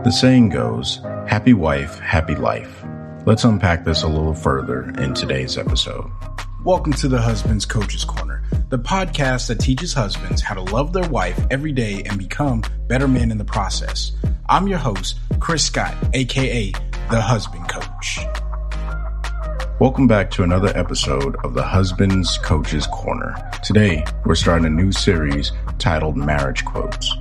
The saying goes, happy wife, happy life. Let's unpack this a little further in today's episode. Welcome to the Husband's Coach's Corner, the podcast that teaches husbands how to love their wife every day and become better men in the process. I'm your host, Chris Scott, aka the Husband Coach. Welcome back to another episode of the Husband's Coach's Corner. Today, we're starting a new series titled Marriage Quotes.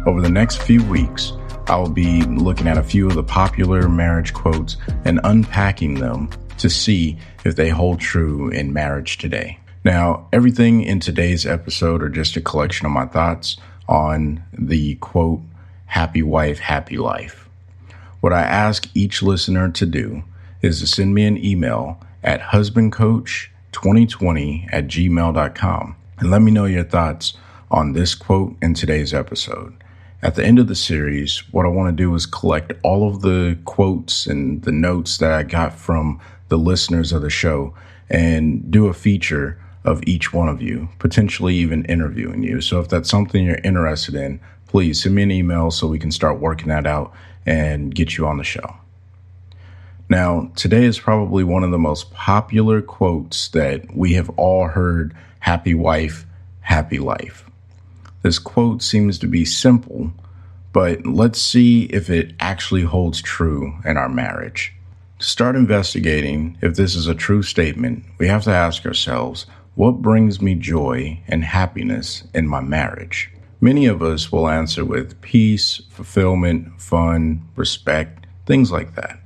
Over the next few weeks, I will be looking at a few of the popular marriage quotes and unpacking them to see if they hold true in marriage today. Now, everything in today's episode are just a collection of my thoughts on the quote, happy wife, happy life. What I ask each listener to do is to send me an email at husbandcoach2020@gmail.com and let me know your thoughts on this quote in today's episode. At the end of the series, what I want to do is collect all of the quotes and the notes that I got from the listeners of the show and do a feature of each one of you, potentially even interviewing you. So if that's something you're interested in, please send me an email so we can start working that out and get you on the show. Now, today is probably one of the most popular quotes that we have all heard, happy wife, happy life. This quote seems to be simple, but let's see if it actually holds true in our marriage. To start investigating if this is a true statement, we have to ask ourselves, what brings me joy and happiness in my marriage? Many of us will answer with peace, fulfillment, fun, respect, things like that.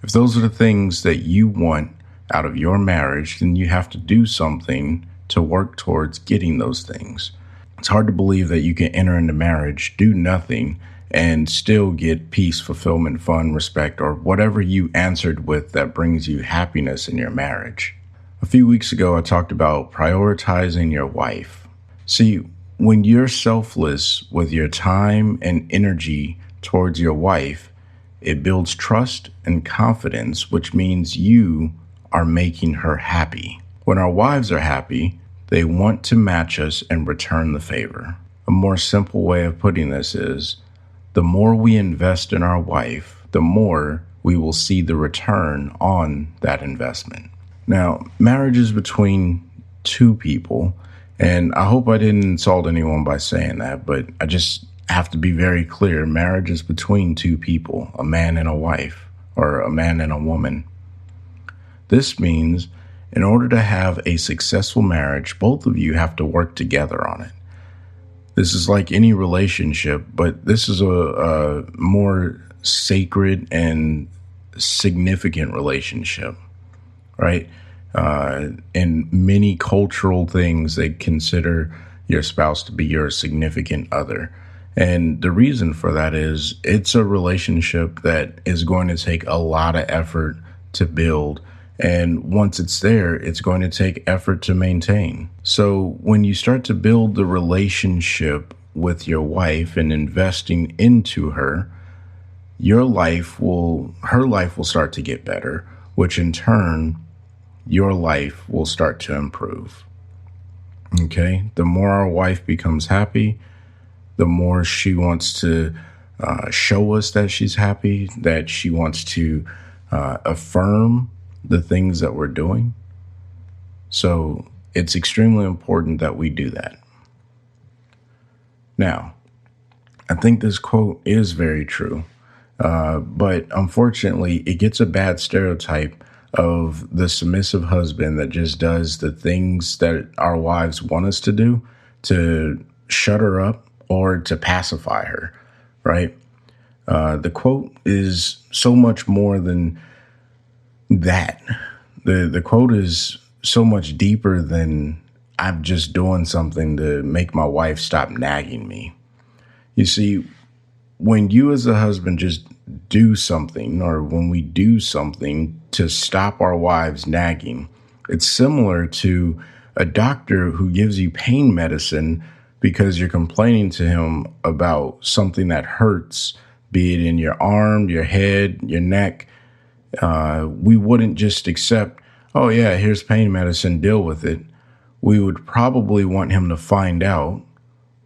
If those are the things that you want out of your marriage, then you have to do something to work towards getting those things. It's hard to believe that you can enter into marriage, do nothing, and still get peace, fulfillment, fun, respect, or whatever you answered with that brings you happiness in your marriage. A few weeks ago, I talked about prioritizing your wife. See, when you're selfless with your time and energy towards your wife, it builds trust and confidence, which means you are making her happy. When our wives are happy, they want to match us and return the favor. A more simple way of putting this is, the more we invest in our wife, the more we will see the return on that investment. Now, marriage is between two people, and I hope I didn't insult anyone by saying that, but I just have to be very clear. Marriage is between two people, a man and a wife, or a man and a woman. This means in order to have a successful marriage, both of you have to work together on it. This is like any relationship, but this is a more sacred and significant relationship, right? In many cultural things, they consider your spouse to be your significant other. And the reason for that is it's a relationship that is going to take a lot of effort to build. And once it's there, it's going to take effort to maintain. So when you start to build the relationship with your wife and investing into her, her life will start to get better, which in turn, your life will start to improve. Okay. The more our wife becomes happy, the more she wants to show us that she's happy, that she wants to affirm the things that we're doing. So it's extremely important that we do that. Now, I think this quote is very true, but unfortunately, it gets a bad stereotype of the submissive husband that just does the things that our wives want us to do to shut her up or to pacify her, right? The quote is so much more than that. The quote is so much deeper than I'm just doing something to make my wife stop nagging me. You see, when you as a husband just do something, or when we do something to stop our wives nagging, it's similar to a doctor who gives you pain medicine because you're complaining to him about something that hurts, be it in your arm, your head, your neck. We wouldn't just accept, oh yeah, here's pain medicine, deal with it. We would probably want him to find out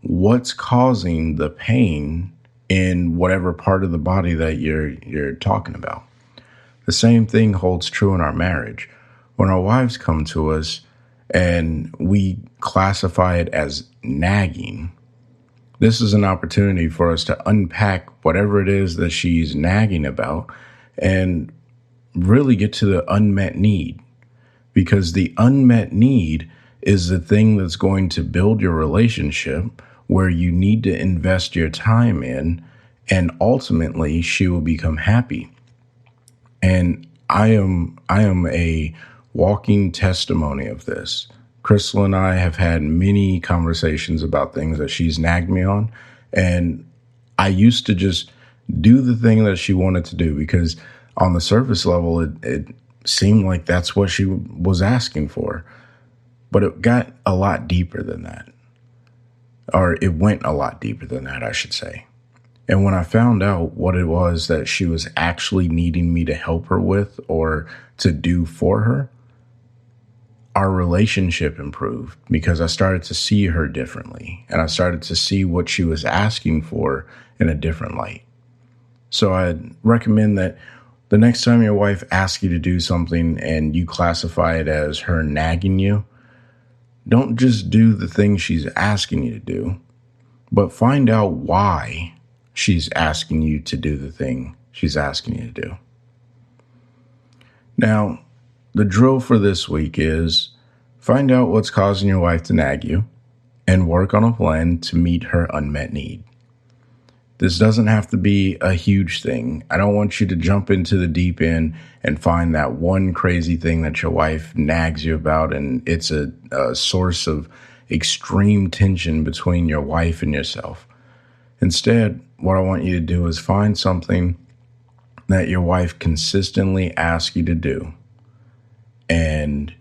what's causing the pain in whatever part of the body that you're talking about. The same thing holds true in our marriage. When our wives come to us and we classify it as nagging, this is an opportunity for us to unpack whatever it is that she's nagging about and really get to the unmet need. Because the unmet need is the thing that's going to build your relationship, where you need to invest your time in, and ultimately she will become happy. And I am a walking testimony of this. Crystal and I have had many conversations about things that she's nagged me on. And I used to just do the thing that she wanted to do because on the surface level, it seemed like that's what she was asking for. But it got a lot deeper than that. Or it went a lot deeper than that, I should say. And when I found out what it was that she was actually needing me to help her with or to do for her, our relationship improved because I started to see her differently and I started to see what she was asking for in a different light. So I'd recommend that the next time your wife asks you to do something and you classify it as her nagging you, don't just do the thing she's asking you to do, but find out why she's asking you to do the thing she's asking you to do. Now, the drill for this week is find out what's causing your wife to nag you and work on a plan to meet her unmet need. This doesn't have to be a huge thing. I don't want you to jump into the deep end and find that one crazy thing that your wife nags you about, and it's a source of extreme tension between your wife and yourself. Instead, what I want you to do is find something that your wife consistently asks you to do, and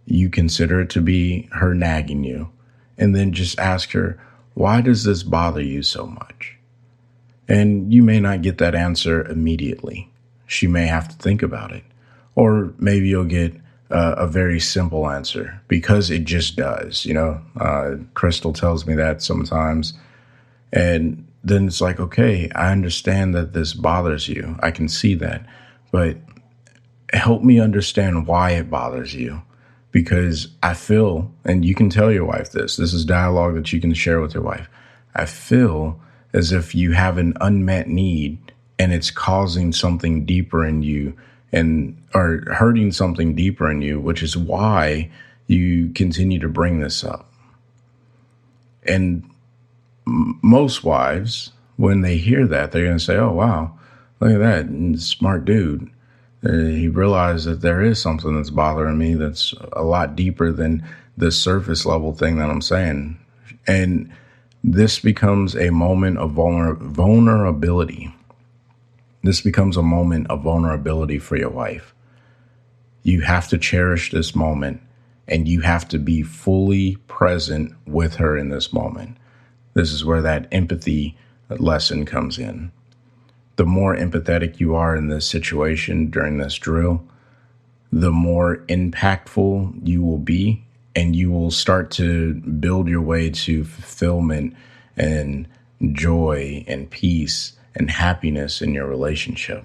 you consider it to be her nagging you, and then just ask her, why does this bother you so much? And you may not get that answer immediately. She may have to think about it. Or maybe you'll get a very simple answer because it just does. Crystal tells me that sometimes. And then it's like, okay, I understand that this bothers you. I can see that. But help me understand why it bothers you. Because I feel, and you can tell your wife this is dialogue that you can share with your wife. I feel as if you have an unmet need and it's causing something deeper in you or hurting something deeper in you, which is why you continue to bring this up. And most wives, when they hear that, they're going to say, oh, wow, look at that smart dude. He realized that there is something that's bothering me that's a lot deeper than the surface level thing that I'm saying. And this becomes a moment of vulnerability. This becomes a moment of vulnerability for your wife. You have to cherish this moment and you have to be fully present with her in this moment. This is where that empathy lesson comes in. The more empathetic you are in this situation during this drill, the more impactful you will be, and you will start to build your way to fulfillment and joy and peace and happiness in your relationship.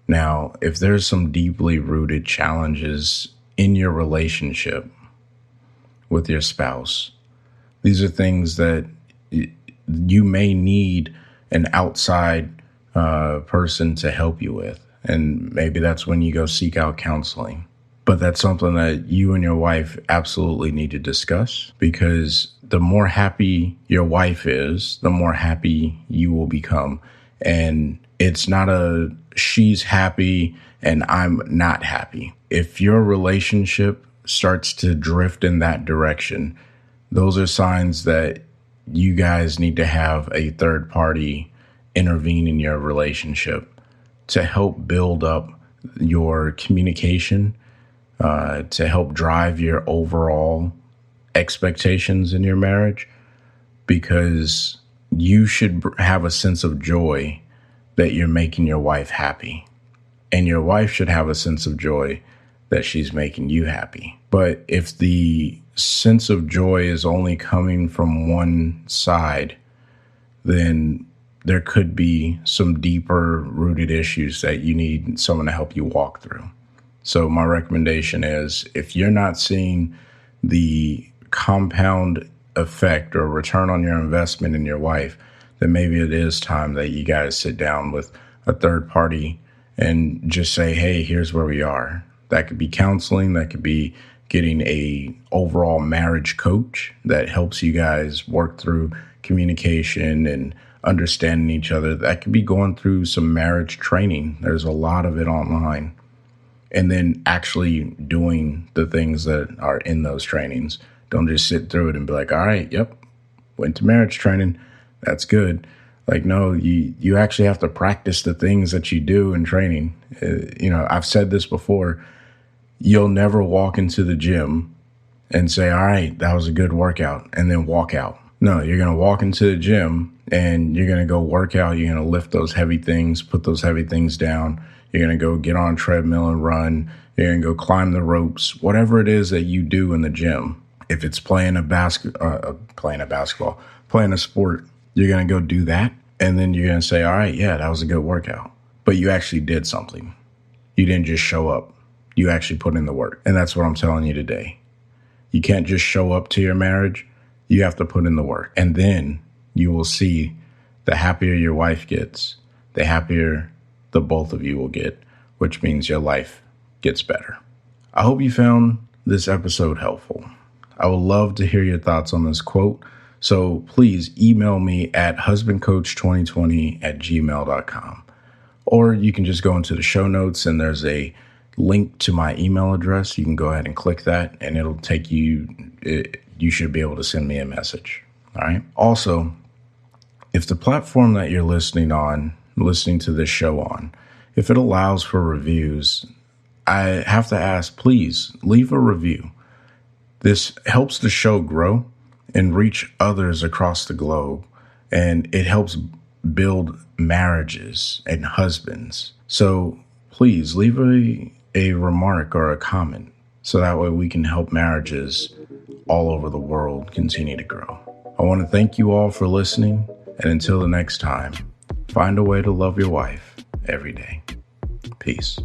Now, if there's some deeply rooted challenges in your relationship with your spouse, these are things that you may need an outside person to help you with. And maybe that's when you go seek out counseling. But that's something that you and your wife absolutely need to discuss, because the more happy your wife is, the more happy you will become. And it's not a she's happy and I'm not happy. If your relationship starts to drift in that direction, those are signs that you guys need to have a third party intervene in your relationship to help build up your communication, to help drive your overall expectations in your marriage, because you should have a sense of joy that you're making your wife happy, and your wife should have a sense of joy that she's making you happy. But if the sense of joy is only coming from one side, then there could be some deeper rooted issues that you need someone to help you walk through. So my recommendation is, if you're not seeing the compound effect or return on your investment in your wife, then maybe it is time that you guys sit down with a third party and just say, hey, here's where we are. That could be counseling. That could be getting a overall marriage coach that helps you guys work through communication and understanding each other. That could be going through some marriage training. There's a lot of it online. And then actually doing the things that are in those trainings. Don't just sit through it and be like, all right, yep, went to marriage training. That's good. Like, no, you actually have to practice the things that you do in training. I've said this before. You'll never walk into the gym and say, all right, that was a good workout, and then walk out. No, you're going to walk into the gym and you're going to go work out. You're going to lift those heavy things, put those heavy things down. You're going to go get on a treadmill and run. You're going to go climb the ropes, whatever it is that you do in the gym. If it's playing a sport, you're going to go do that. And then you're going to say, all right, yeah, that was a good workout. But you actually did something. You didn't just show up. You actually put in the work. And that's what I'm telling you today. You can't just show up to your marriage. You have to put in the work. And then you will see the happier your wife gets, the happier the both of you will get, which means your life gets better. I hope you found this episode helpful. I would love to hear your thoughts on this quote. So please email me at husbandcoach2020@gmail.com. Or you can just go into the show notes and there's a link to my email address. You can go ahead and click that and it'll take you, you should be able to send me a message. All right. Also, if the platform that you're listening to this show on, if it allows for reviews, I have to ask, please leave a review. This helps the show grow and reach others across the globe, and it helps build marriages and husbands. So please leave a remark or a comment so that way we can help marriages all over the world continue to grow. I want to thank you all for listening, and until the next time, find a way to love your wife every day. Peace.